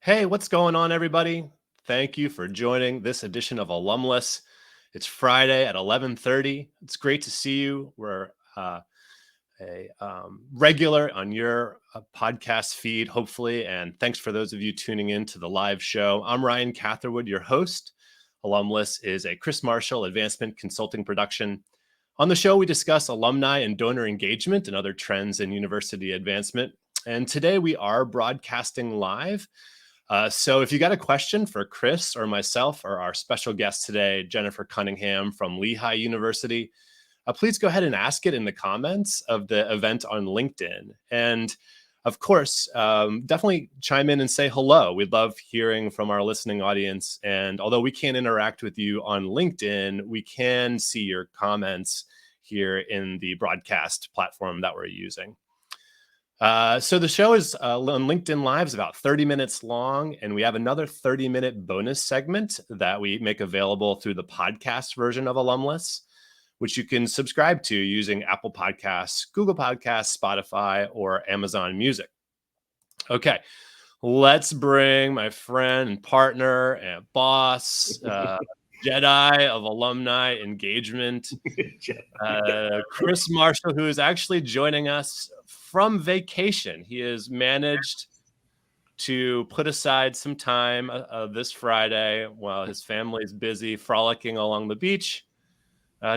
Hey, what's going on, everybody? Thank you for joining this edition of Alumless. It's Friday at 11:30. It's great to see you. We're a regular on your podcast feed, hopefully, and thanks for those of you tuning in to the live show. I'm Ryan Catherwood, your host. Alumless is a Chris Marshall advancement consulting production. On the show, we discuss alumni and donor engagement and other trends in university advancement. And today we are broadcasting live. So if you got a question for Chris or myself or our special guest today, Jennifer Cunningham from Lehigh University, please go ahead and ask it in the comments of the event on LinkedIn. And of course, definitely chime in and say hello. We'd love hearing from our listening audience. And although we can't interact with you on LinkedIn, we can see your comments here in the broadcast platform that we're using. So the show is on LinkedIn Live is about 30 minutes long, and we have another 30-minute bonus segment that we make available through the podcast version of Alumless, which you can subscribe to using Apple Podcasts, Google Podcasts, Spotify, or Amazon Music. Okay, let's bring my friend and partner and boss, Jedi of alumni engagement, Chris Marshall, who is actually joining us from vacation. He has managed to put aside some time this Friday while his family is busy frolicking along the beach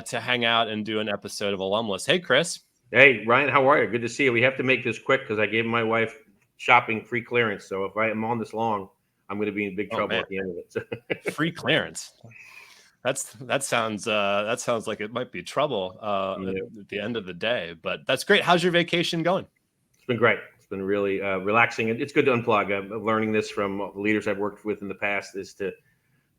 to hang out and do an episode of Alumless. Hey, Chris. Hey, Ryan, how are you? Good to see you. We have to make this quick because I gave my wife shopping free clearance. So if I am on this long, I'm going to be in big trouble at the end of it. Free clearance. That sounds like it might be trouble at the end of the day, but that's great. How's your vacation going? It's been great. It's been really relaxing. It's good to unplug. I'm learning this from leaders I've worked with in the past is to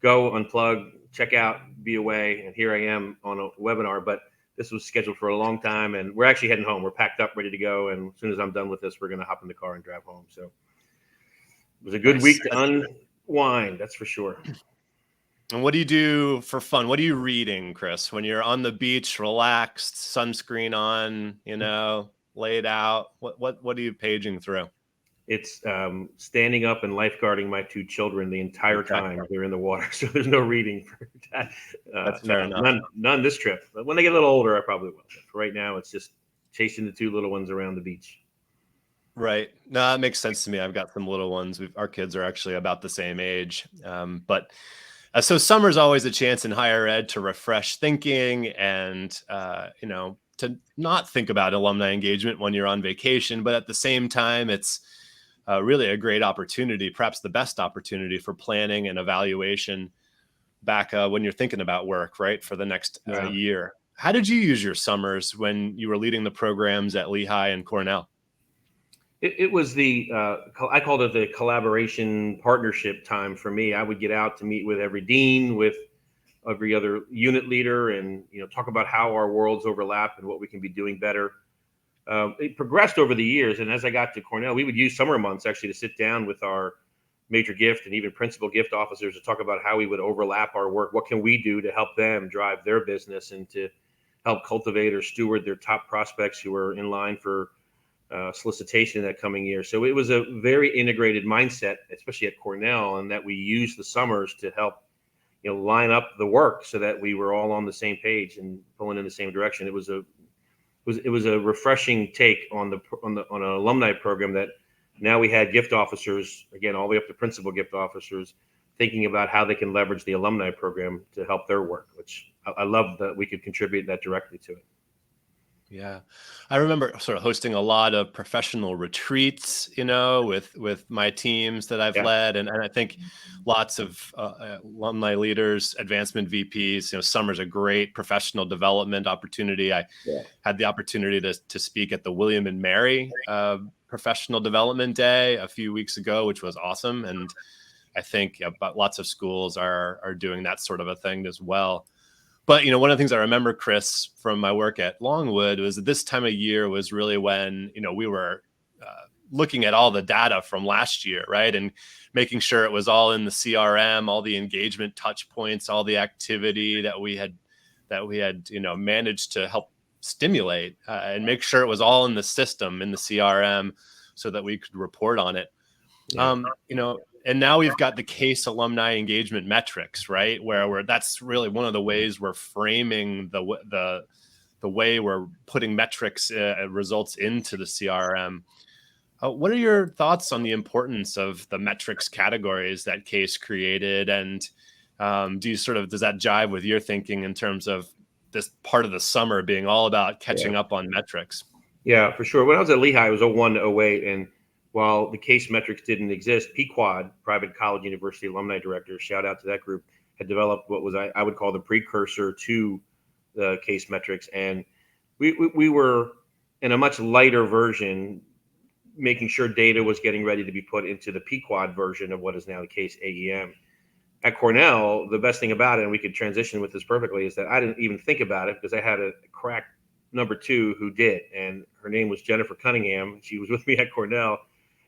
go unplug, check out, be away. And here I am on a webinar, but this was scheduled for a long time and we're actually heading home. We're packed up, ready to go. And as soon as I'm done with this, we're going to hop in the car and drive home. So it was a good week to unwind. That's for sure. And what do you do for fun? What are you reading, Chris, when you're on the beach, relaxed, sunscreen on, laid out? What are you paging through? It's standing up and lifeguarding my two children the entire time they're in the water. So there's no reading for that. That's fair enough. None this trip. But when they get a little older, I probably will. But for right now, it's just chasing the two little ones around the beach. Right. No, that makes sense to me. I've got some little ones. Our kids are actually about the same age. So summer's always a chance in higher ed to refresh thinking and, to not think about alumni engagement when you're on vacation. But at the same time, it's really a great opportunity, perhaps the best opportunity for planning and evaluation back when you're thinking about work, right, for the next year. How did you use your summers when you were leading the programs at Lehigh and Cornell? It was I called it the collaboration partnership time for me. I would get out to meet with every dean, with every other unit leader, and talk about how our worlds overlap and what we can be doing better. It progressed over the years, and as I got to Cornell, we would use summer months actually to sit down with our major gift and even principal gift officers to talk about how we would overlap our work. What can we do to help them drive their business and to help cultivate or steward their top prospects who are in line for solicitation in that coming year. So it was a very integrated mindset, especially at Cornell, and that we used the summers to help, line up the work so that we were all on the same page and pulling in the same direction. It was a refreshing take on an alumni program that now we had gift officers, again, all the way up to principal gift officers, thinking about how they can leverage the alumni program to help their work, which I love that we could contribute that directly to it. Yeah. I remember sort of hosting a lot of professional retreats, with my teams that I've led. And I think lots of alumni leaders, advancement VPs, summer's a great professional development opportunity. I had the opportunity to speak at the William and Mary Professional Development Day a few weeks ago, which was awesome. And I think lots of schools are doing that sort of a thing as well. But, one of the things I remember, Chris, from my work at Longwood was that this time of year was really when, we were looking at all the data from last year, right? And making sure it was all in the CRM, all the engagement touch points, all the activity that we had, managed to help stimulate and make sure it was all in the system, in the CRM, so that we could report on it. And now we've got the case alumni engagement metrics, right? Where that's really one of the ways we're framing the way we're putting metrics results into the CRM. What are your thoughts on the importance of the metrics categories that Case created? And does that jive with your thinking in terms of this part of the summer being all about catching up on metrics? Yeah, for sure. When I was at Lehigh, it was 01 to 08. And while the case metrics didn't exist, Pequod, Private College University Alumni Director, shout out to that group, had developed what was I would call the precursor to the case metrics. And we were in a much lighter version, making sure data was getting ready to be put into the Pequod version of what is now the case AEM. At Cornell, the best thing about it, and we could transition with this perfectly, is that I didn't even think about it because I had a crack number two who did, and her name was Jennifer Cunningham. She was with me at Cornell,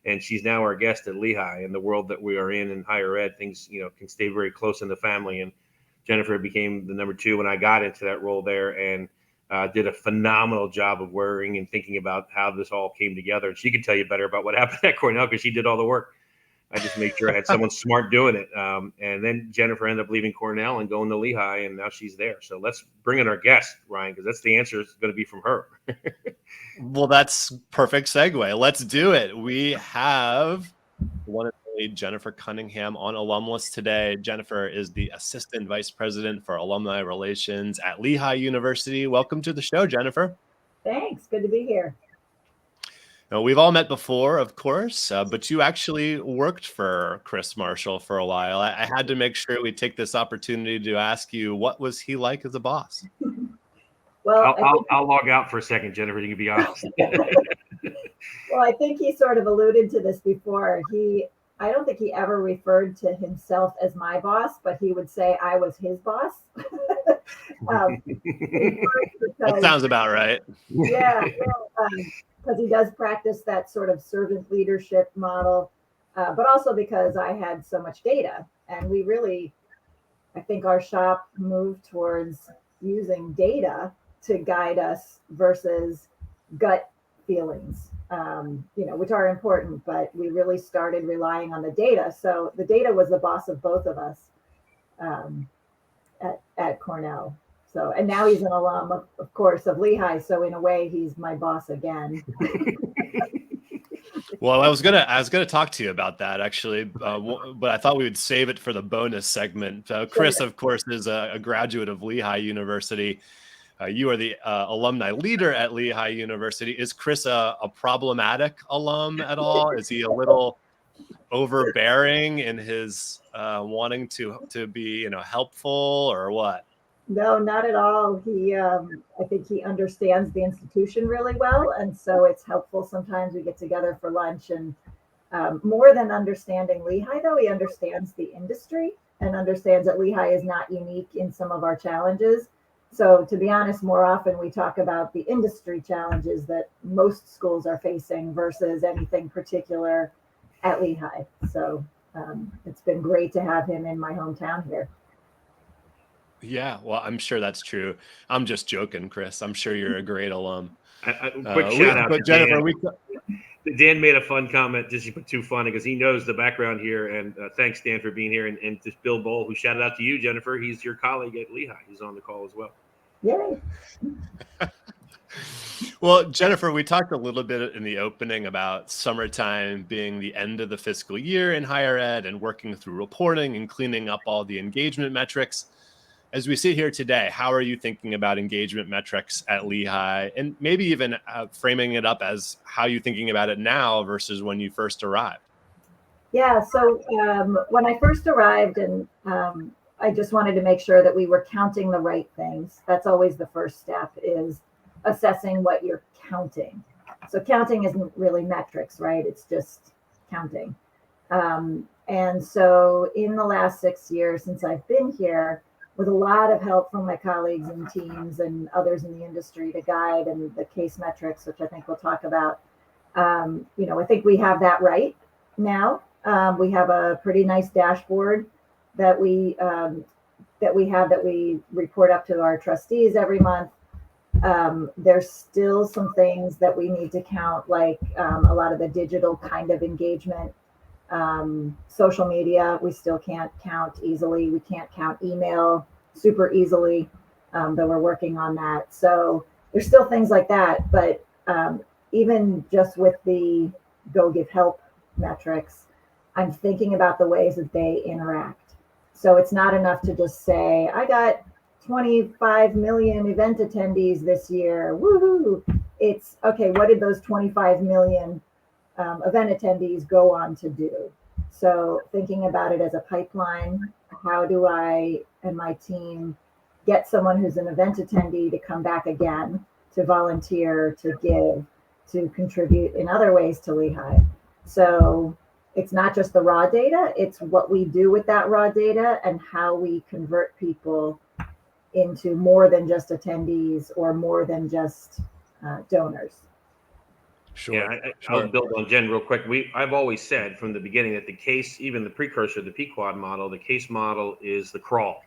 and she's now our guest at Lehigh. In the world that we are in higher ed, things can stay very close in the family. And Jennifer became the number two when I got into that role there, and did a phenomenal job of worrying and thinking about how this all came together. And she could tell you better about what happened at Cornell because she did all the work. I just made sure I had someone smart doing it. And then Jennifer ended up leaving Cornell and going to Lehigh, and now she's there. So let's bring in our guest, Ryan, because that's the answer is going to be from her. Well, that's perfect segue. Let's do it. We have one and only Jennifer Cunningham on Alumless today. Jennifer is the Assistant Vice President for Alumni Relations at Lehigh University. Welcome to the show, Jennifer. Thanks. Good to be here. Now, we've all met before, of course, but you actually worked for Chris Marshall for a while. I had to make sure we take this opportunity to ask you, what was he like as a boss? Well, I'll log out for a second, Jennifer. You can be honest. Well, I think he sort of alluded to this before. I don't think he ever referred to himself as my boss, but he would say I was his boss. That sounds about right. Yeah, because he does practice that sort of servant leadership model, but also because I had so much data. And I think our shop moved towards using data to guide us versus gut feelings, which are important, but we really started relying on the data. So the data was the boss of both of us at Cornell. So, and now he's an alum, of course, of Lehigh. So in a way, he's my boss again. Well, I was gonna talk to you about that actually, but I thought we would save it for the bonus segment. Chris, of course, is a graduate of Lehigh University. You are the alumni leader at Lehigh University. Is Chris a problematic alum at all? Is he a little overbearing in his wanting to be helpful, or what? No, not at all. I think he understands the institution really well. And so it's helpful. Sometimes we get together for lunch, and more than understanding Lehigh, though, he understands the industry and understands that Lehigh is not unique in some of our challenges. So to be honest, more often we talk about the industry challenges that most schools are facing versus anything particular at Lehigh. So it's been great to have him in my hometown here. Yeah, well, I'm sure that's true. I'm just joking, Chris. I'm sure you're a great alum. Quick shout out to Jennifer. Dan made a fun comment, just too funny because he knows the background here. And thanks, Dan, for being here. And just Bill Bowl, who shouted out to you, Jennifer. He's your colleague at Lehigh. He's on the call as well. Yay. Well, Jennifer, we talked a little bit in the opening about summertime being the end of the fiscal year in higher ed and working through reporting and cleaning up all the engagement metrics. As we sit here today, how are you thinking about engagement metrics at Lehigh, and maybe even framing it up as how you're thinking about it now versus when you first arrived? Yeah, so when I first arrived, and I just wanted to make sure that we were counting the right things. That's always the first step, is assessing what you're counting. So counting isn't really metrics, right? It's just counting. And so in the last 6 years since I've been here, with a lot of help from my colleagues and teams and others in the industry to guide and the case metrics, which I think we'll talk about. I think we have that right now. We have a pretty nice dashboard that we report up to our trustees every month. There's still some things that we need to count, like a lot of the digital kind of engagement Social media, we still can't count easily. We can't count email super easily, though we're working on that. So there's still things like that. But even just with the Go Give Help metrics, I'm thinking about the ways that they interact. So it's not enough to just say, I got 25 million event attendees this year. Woohoo! It's okay, what did those 25 million event attendees go on to do? So thinking about it as a pipeline, how do I and my team get someone who's an event attendee to come back again, to volunteer, to give, to contribute in other ways to Lehigh? So it's not just the raw data, it's what we do with that raw data and how we convert people into more than just attendees or more than just donors. Sure. Yeah, I'll build on Jen real quick. I've always said from the beginning that the case, even the precursor, the Pequod model, the case model is the crawl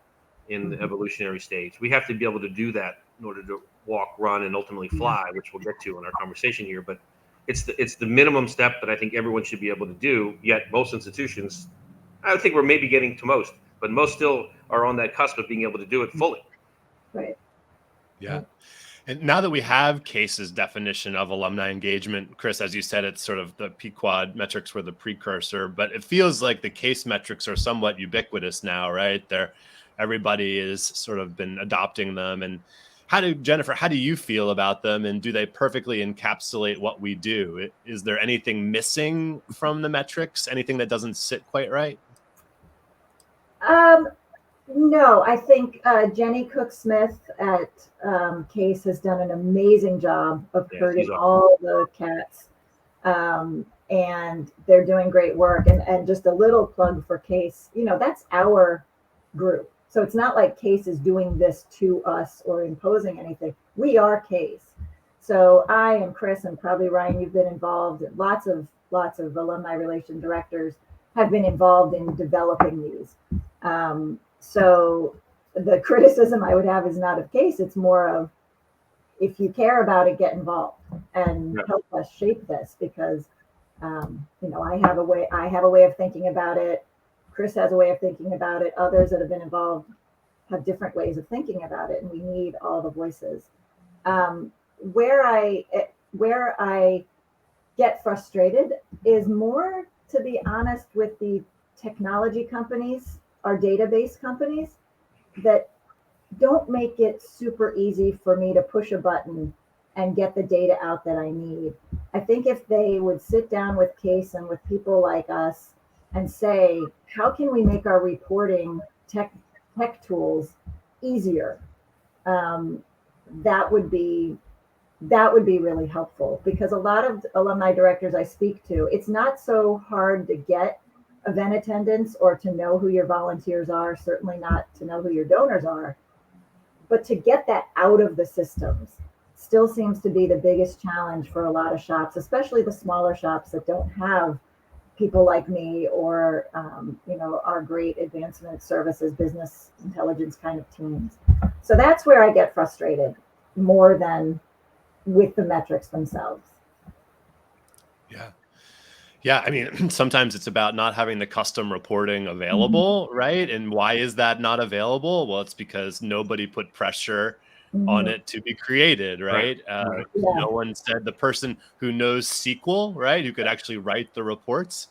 in the evolutionary stage. We have to be able to do that in order to walk, run, and ultimately fly, which we'll get to in our conversation here. But it's the minimum step that I think everyone should be able to do. Yet most institutions, I think we're maybe getting to most, but most still are on that cusp of being able to do it fully. Right. Yeah. And now that we have CASE's definition of alumni engagement, Chris, as you said, it's sort of the Pequod metrics were the precursor, but it feels like the CASE metrics are somewhat ubiquitous now, right? Everybody is sort of been adopting them. And Jennifer, how do you feel about them? And do they perfectly encapsulate what we do? Is there anything missing from the metrics? Anything that doesn't sit quite right? No, I think Jenny Cook-Smith at CASE has done an amazing job of herding all the cats, and they're doing great work. And just a little plug for CASE, that's our group. So it's not like CASE is doing this to us or imposing anything. We are CASE. So I and Chris and probably Ryan, you've been involved. Lots of alumni relation directors have been involved in developing these. So the criticism I would have is not of CASE. It's more of, if you care about it, get involved and help us shape this, because I have a way of thinking about it. Chris has a way of thinking about it. Others that have been involved have different ways of thinking about it, and we need all the voices. Where I get frustrated is more, to be honest, with the technology companies, our database companies, that don't make it super easy for me to push a button and get the data out that I need. I think if they would sit down with CASE and with people like us and say, how can we make our reporting tech tools easier? That would be really helpful, because a lot of alumni directors I speak to, it's not so hard to get event attendance or to know who your volunteers are, certainly not to know who your donors are, but to get that out of the systems still seems to be the biggest challenge for a lot of shops, especially the smaller shops that don't have people like me or our great advancement services, business intelligence kind of teams. So that's where I get frustrated more than with the metrics themselves. Yeah. I mean, sometimes it's about not having the custom reporting available, right? And why is that not available? Well, it's because nobody put pressure on it to be created, right? No one said the person who knows SQL, right, who could actually write the reports,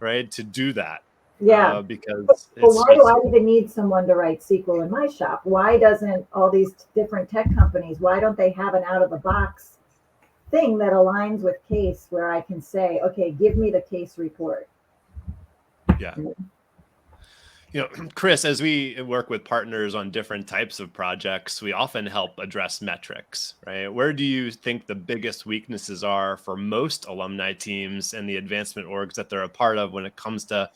right, to do that. Yeah. Because why do I even need someone to write SQL in my shop? Why doesn't all these different tech companies, why don't they have an out of the box thing that aligns with CASE, where I can say, okay, give me the CASE report? Yeah. Chris, as we work with partners on different types of projects, we often help address metrics, right? Where do you think the biggest weaknesses are for most alumni teams and the advancement orgs that they're a part of when it comes to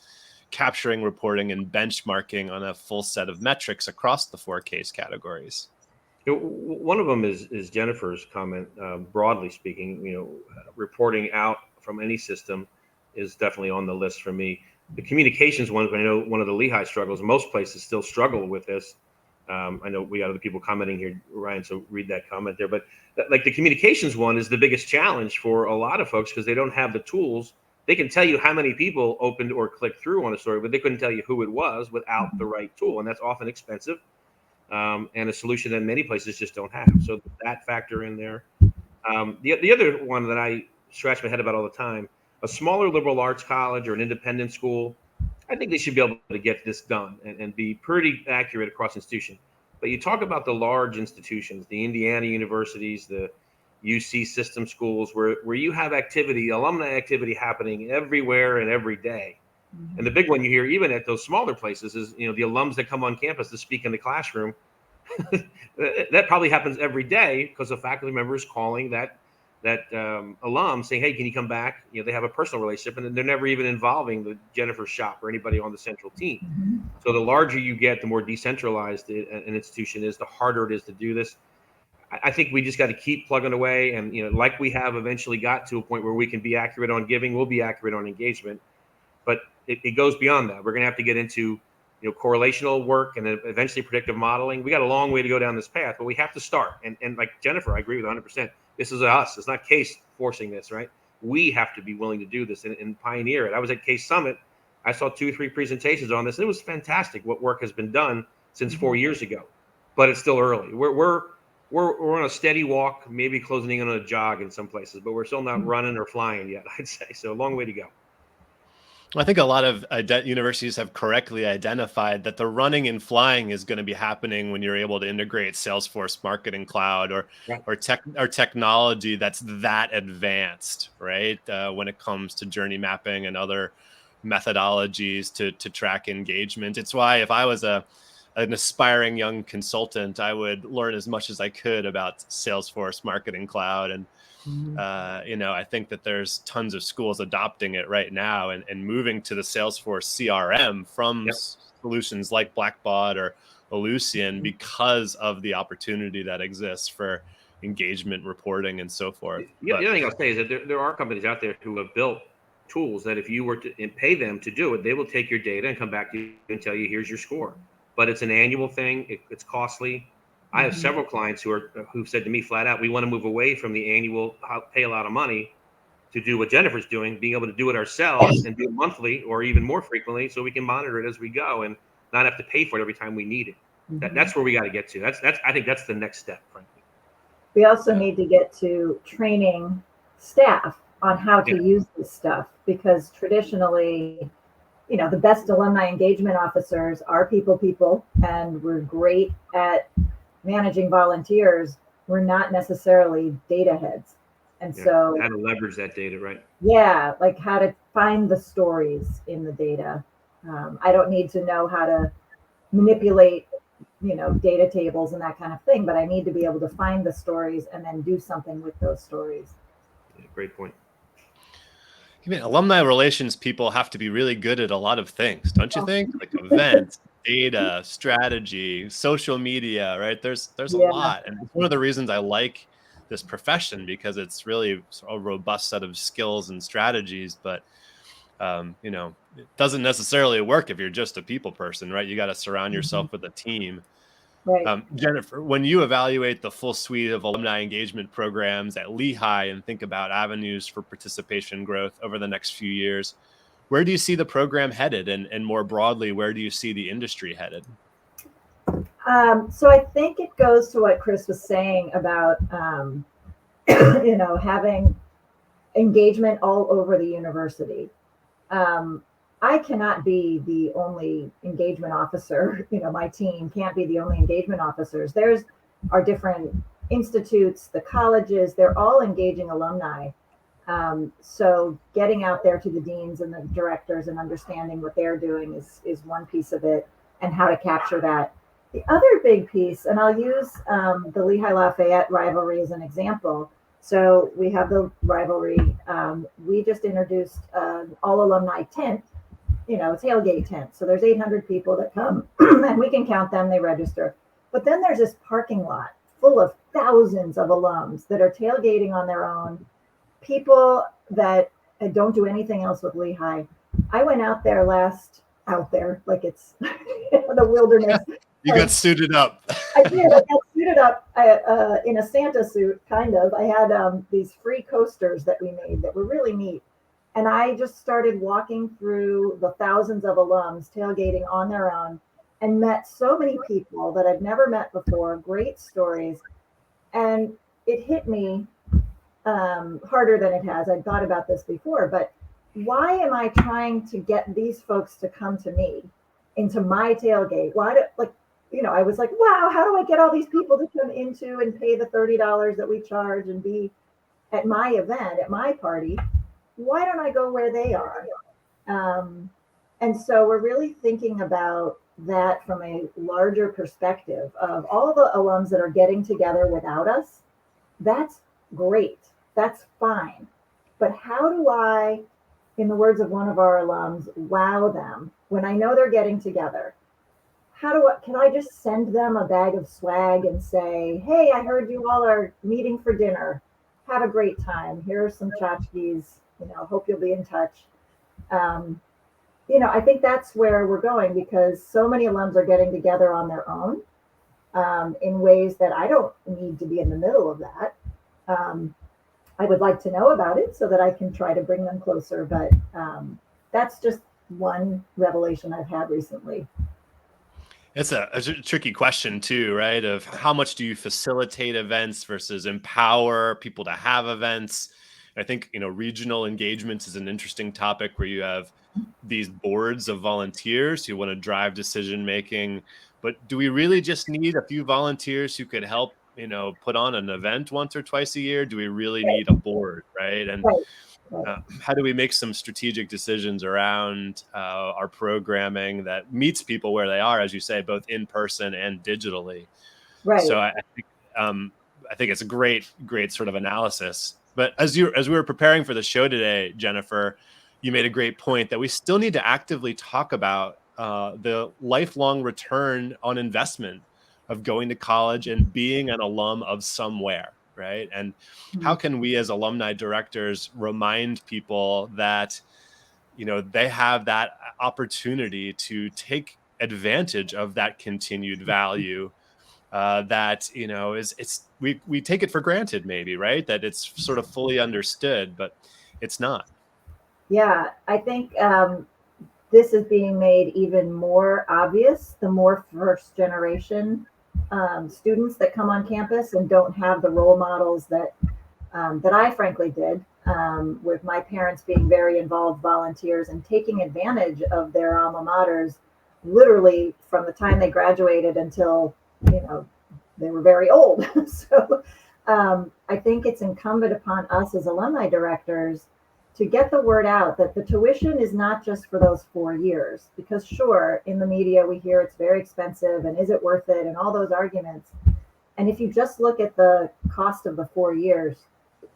capturing, reporting, and benchmarking on a full set of metrics across the 4 CASE categories? One of them is Jennifer's comment. Broadly speaking, reporting out from any system is definitely on the list for me. The communications one, I know one of the Lehigh struggles, most places still struggle with this. I know we got other people commenting here, Ryan, so read that comment there. But like the communications one is the biggest challenge for a lot of folks, because they don't have the tools They can tell you how many people opened or clicked through on a story, but they couldn't tell you who it was without the right tool. And that's often expensive, and a solution that many places just don't have. So that factor in there. The other one that I scratch my head about all the time, a smaller liberal arts college or an independent school, I think they should be able to get this done and be pretty accurate across institution. But you talk about the large institutions, the Indiana universities, the UC system schools, where you have activity, alumni activity happening everywhere and every day. And the big one you hear even at those smaller places is, the alums that come on campus to speak in the classroom. That probably happens every day because a faculty member is calling that alum saying, "Hey, can you come back?" They have a personal relationship, and they're never even involving the Jennifer shop or anybody on the central team. So the larger you get, the more decentralized an institution is, the harder it is to do this. I think we just got to keep plugging away, and like we have eventually got to a point where we can be accurate on giving, we'll be accurate on engagement, but it goes beyond that. We're going to have to get into correlational work and then eventually predictive modeling. We got a long way to go down this path, but we have to start. And like Jennifer, I agree with 100%. This is us. It's not Case forcing this, right? We have to be willing to do this and pioneer it. I was at Case Summit. I saw 2 or 3 presentations on this. And it was fantastic what work has been done since 4 years ago, but it's still early. We're on a steady walk, maybe closing in on a jog in some places, but we're still not running or flying yet, I'd say. So a long way to go. I think a lot of universities have correctly identified that the running and flying is going to be happening when you're able to integrate Salesforce Marketing Cloud or technology that's that advanced, right? When it comes to journey mapping and other methodologies to track engagement. It's why if I was an aspiring young consultant, I would learn as much as I could about Salesforce Marketing Cloud. And I think that there's tons of schools adopting it right now and moving to the Salesforce CRM from solutions like Blackbaud or Ellucian because of the opportunity that exists for engagement reporting and so forth. The other thing I'll say is that there are companies out there who have built tools that if you were to pay them to do it, they will take your data and come back to you and tell you, here's your score. But it's an annual thing. It's costly. I have several clients who've said to me flat out, we want to move away from the annual, pay a lot of money to do what Jennifer's doing, being able to do it ourselves and do it monthly or even more frequently so we can monitor it as we go and not have to pay for it every time we need it. That's where we got to get to. I think that's the next step, frankly. We also need to get to training staff on how to use this stuff, because traditionally, the best alumni engagement officers are people, and we're great at managing volunteers. We're not necessarily data heads. And so how to leverage that data, right? Yeah, like how to find the stories in the data. I don't need to know how to manipulate, data tables and that kind of thing, but I need to be able to find the stories and then do something with those stories. Yeah, great point. Alumni relations people have to be really good at a lot of things, don't you think? Like events, data, strategy, social media, right? There's a lot. And it's one of the reasons I like this profession, because it's really a robust set of skills and strategies. But, it doesn't necessarily work if you're just a people person, right? You got to surround yourself with a team. Right. Jennifer, when you evaluate the full suite of alumni engagement programs at Lehigh and think about avenues for participation growth over the next few years, where do you see the program headed? And more broadly, where do you see the industry headed? So I think it goes to what Chris was saying about, having engagement all over the university. I cannot be the only engagement officer. My team can't be the only engagement officers. There's our different institutes, the colleges, they're all engaging alumni. So getting out there to the deans and the directors and understanding what they're doing is one piece of it, and how to capture that. The other big piece, and I'll use the Lehigh Lafayette rivalry as an example. So we have the rivalry. We just introduced all alumni tent, tailgate tent. So there's 800 people that come and we can count them, they register. But then there's this parking lot full of thousands of alums that are tailgating on their own, people that don't do anything else with Lehigh. I went out there like it's the wilderness. You got suited up. I did. I got suited up in a Santa suit, kind of. I had these free coasters that we made that were really neat. And I just started walking through the thousands of alums tailgating on their own and met so many people that I've never met before, great stories. And it hit me harder than it has. I'd thought about this before, but why am I trying to get these folks to come to me into my tailgate? Why do, I was like, wow, how do I get all these people to come into and pay the $30 that we charge and be at my event, at my party? Why don't I go where they are? And so we're really thinking about that from a larger perspective of all the alums that are getting together without us. That's great. That's fine. But how do I, in the words of one of our alums, wow them when I know they're getting together? Can I just send them a bag of swag and say, hey, I heard you all are meeting for dinner. Have a great time. Here are some tchotchkes. Hope you'll be in touch. I think that's where we're going, because so many alums are getting together on their own in ways that I don't need to be in the middle of that. I would like to know about it so that I can try to bring them closer, but that's just one revelation I've had recently. It's a tricky question too, right? Of how much do you facilitate events versus empower people to have events? I think, regional engagement is an interesting topic where you have these boards of volunteers who want to drive decision making. But do we really just need a few volunteers who could help, put on an event once or twice a year? Do we really need a board, right? And how do we make some strategic decisions around our programming that meets people where they are, as you say, both in person and digitally? Right. So I think it's a great sort of analysis. But as we were preparing for the show today, Jennifer, you made a great point that we still need to actively talk about the lifelong return on investment of going to college and being an alum of somewhere, right? And how can we as alumni directors remind people that, they have that opportunity to take advantage of that continued value that, we take it for granted, maybe, right? That it's sort of fully understood, but it's not. Yeah, I think this is being made even more obvious the more first generation students that come on campus and don't have the role models that I frankly did, with my parents being very involved volunteers and taking advantage of their alma maters literally from the time they graduated until they were very old. So I think it's incumbent upon us as alumni directors to get the word out that the tuition is not just for those 4 years, because sure, in the media we hear it's very expensive and is it worth it and all those arguments. And if you just look at the cost of the 4 years,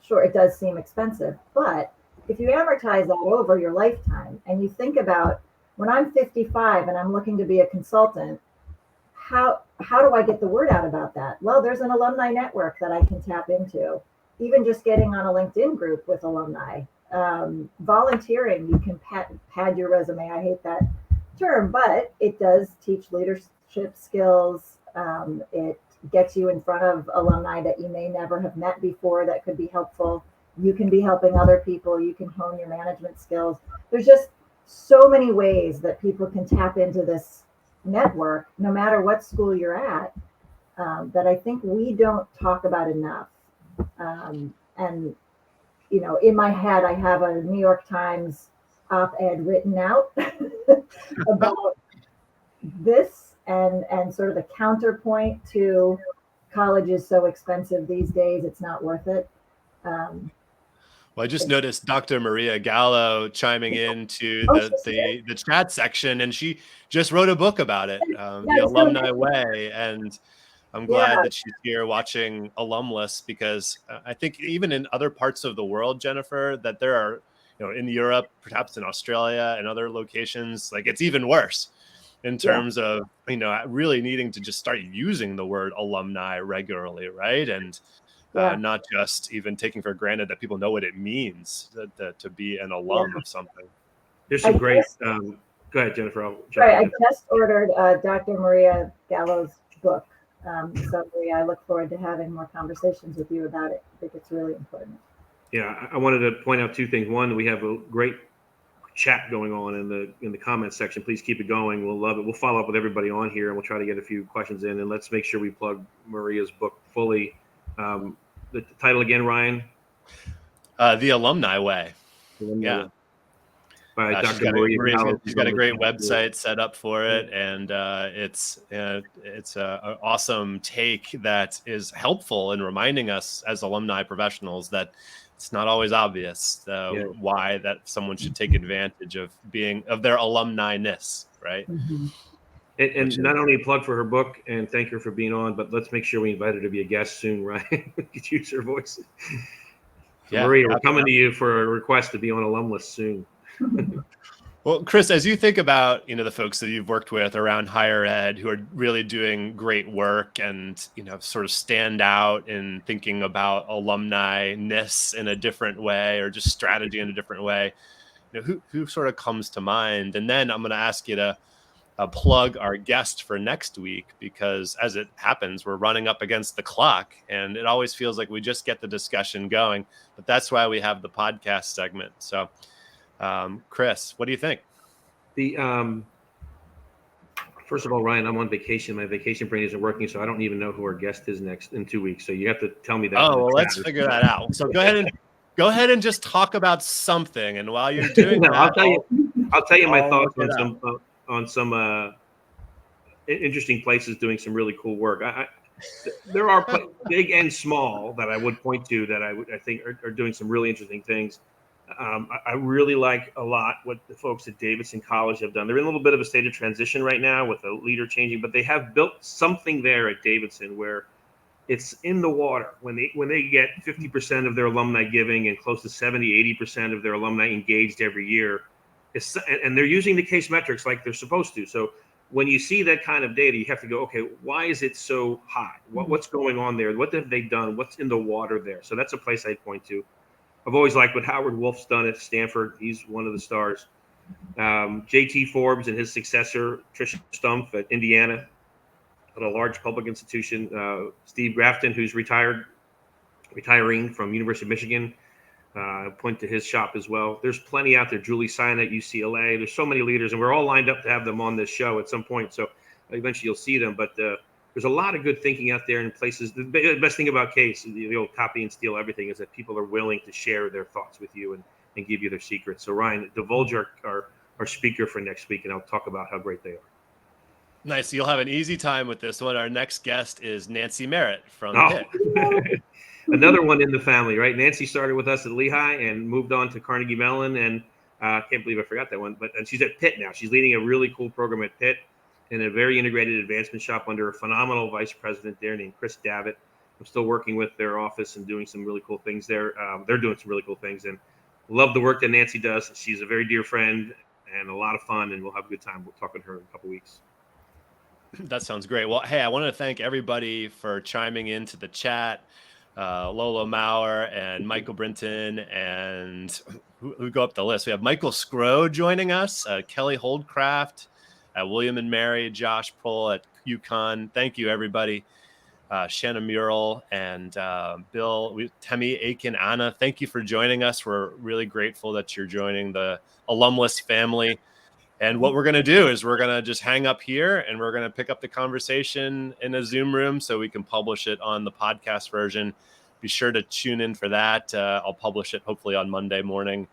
sure, it does seem expensive. But if you amortize that over your lifetime and you think about when I'm 55 and I'm looking to be a consultant, how do I get the word out about that? Well, there's an alumni network that I can tap into. Even just getting on a LinkedIn group with alumni. Volunteering, you can pad your resume. I hate that term, but it does teach leadership skills. It gets you in front of alumni that you may never have met before that could be helpful. You can be helping other people. You can hone your management skills. There's just so many ways that people can tap into this network, no matter what school you're at, that I think we don't talk about enough. And, in my head, I have a New York Times op-ed written out about this and sort of the counterpoint to college is so expensive these days, it's not worth it. Well, I just noticed Dr. Maria Gallo chiming into the chat section, and she just wrote a book about it, the Alumni Way. And I'm glad that she's here watching Alumless, because I think even in other parts of the world, Jennifer, that there are, in Europe, perhaps in Australia and other locations, like it's even worse in terms of, really needing to just start using the word alumni regularly, right? And not just even taking for granted that people know what it means to be an alum of something. There's some great. Go ahead, Jennifer. I just ordered Dr. Maria Gallo's book. So Maria, I look forward to having more conversations with you about it. I think it's really important. Yeah, I wanted to point out two things. One, we have a great chat going on in the comments section. Please keep it going. We'll love it. We'll follow up with everybody on here, and we'll try to get a few questions in. And let's make sure we plug Maria's book fully. The title again, Ryan? The Alumni Way. Yeah. By She's Dr. Maria. she's got a great website set up for it, and it's an awesome take that is helpful in reminding us as alumni professionals that it's not always obvious why that someone should take advantage of their alumni-ness, right? Mm-hmm. And not only a plug for her book and thank her for being on, but let's make sure we invite her to be a guest soon, right? We could use her voice. Yeah, Maria, we're coming to you for a request to be on Alumless soon. Well, Chris, as you think about, the folks that you've worked with around higher ed who are really doing great work and, sort of stand out in thinking about alumni-ness in a different way or just strategy in a different way, who sort of comes to mind? And then I'm going to ask you to plug our guest for next week, because as it happens, we're running up against the clock and it always feels like we just get the discussion going, but that's why we have the podcast segment. So Chris, what do you think? First of all, Ryan, I'm on vacation. My vacation brain isn't working, so I don't even know who our guest is next in 2 weeks. So you have to tell me that. Oh, well, let's figure that out. So go ahead and just talk about something. And while you're doing that, I'll tell you my thoughts on some interesting places doing some really cool work. There are big and small that I would point to that I think are doing some really interesting things. I really like a lot what the folks at Davidson College have done. They're in a little bit of a state of transition right now with the leader changing, but they have built something there at Davidson where it's in the water. When they get 50% of their alumni giving and close to 70-80% of their alumni engaged every year, and they're using the case metrics like they're supposed to. So when you see that kind of data, you have to go, okay, why is it so high? What's going on there? What have they done? What's in the water there? So that's a place I'd point to. I've always liked what Howard Wolf's done at Stanford. He's one of the stars. J.T. Forbes and his successor, Tricia Stumpf at Indiana, at a large public institution. Steve Grafton, who's retiring from University of Michigan, point to his shop as well. There's plenty out there. Julie Sina at UCLA. There's so many leaders, and we're all lined up to have them on this show at some point. So eventually you'll see them. But there's a lot of good thinking out there in places. The best thing about CASE, the old copy and steal everything, is that people are willing to share their thoughts with you and give you their secrets. So Ryan, divulge our speaker for next week, and I'll talk about how great they are. Nice. You'll have an easy time with this one. Our next guest is Nancy Merritt from Pitt. Another one in the family, right? Nancy started with us at Lehigh and moved on to Carnegie Mellon, and I can't believe I forgot that one. And she's at Pitt now. She's leading a really cool program at Pitt in a very integrated advancement shop under a phenomenal vice president there named Chris Davitt. I'm still working with their office and doing some really cool things there. They're doing some really cool things, and love the work that Nancy does. She's a very dear friend and a lot of fun, and we'll have a good time. We'll talk to her in a couple weeks. That sounds great. Well, hey, I want to thank everybody for chiming into the chat. Lolo Maurer and Michael Brinton, and who go up the list. We have Michael Scrow joining us, Kelly Holdcraft, William and Mary, Josh Pohl at UConn. Thank you, everybody. Shanna Murrell and Bill, Temi Aiken, Anna, thank you for joining us. We're really grateful that you're joining the Alumless family. And what we're going to do is we're going to just hang up here and we're going to pick up the conversation in a Zoom room so we can publish it on the podcast version. Be sure to tune in for that. I'll publish it hopefully on Monday morning.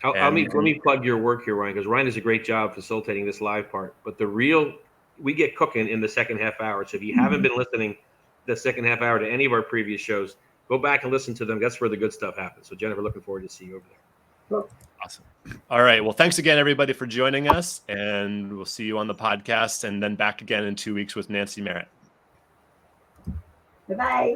Let me plug your work here, Ryan, because Ryan does a great job facilitating this live part. But we get cooking in the second half hour. So if you haven't been listening the second half hour to any of our previous shows, go back and listen to them. That's where the good stuff happens. So Jennifer, looking forward to see you over there. Awesome. All right. Well, thanks again, everybody, for joining us. And we'll see you on the podcast and then back again in 2 weeks with Nancy Merritt. Bye-bye.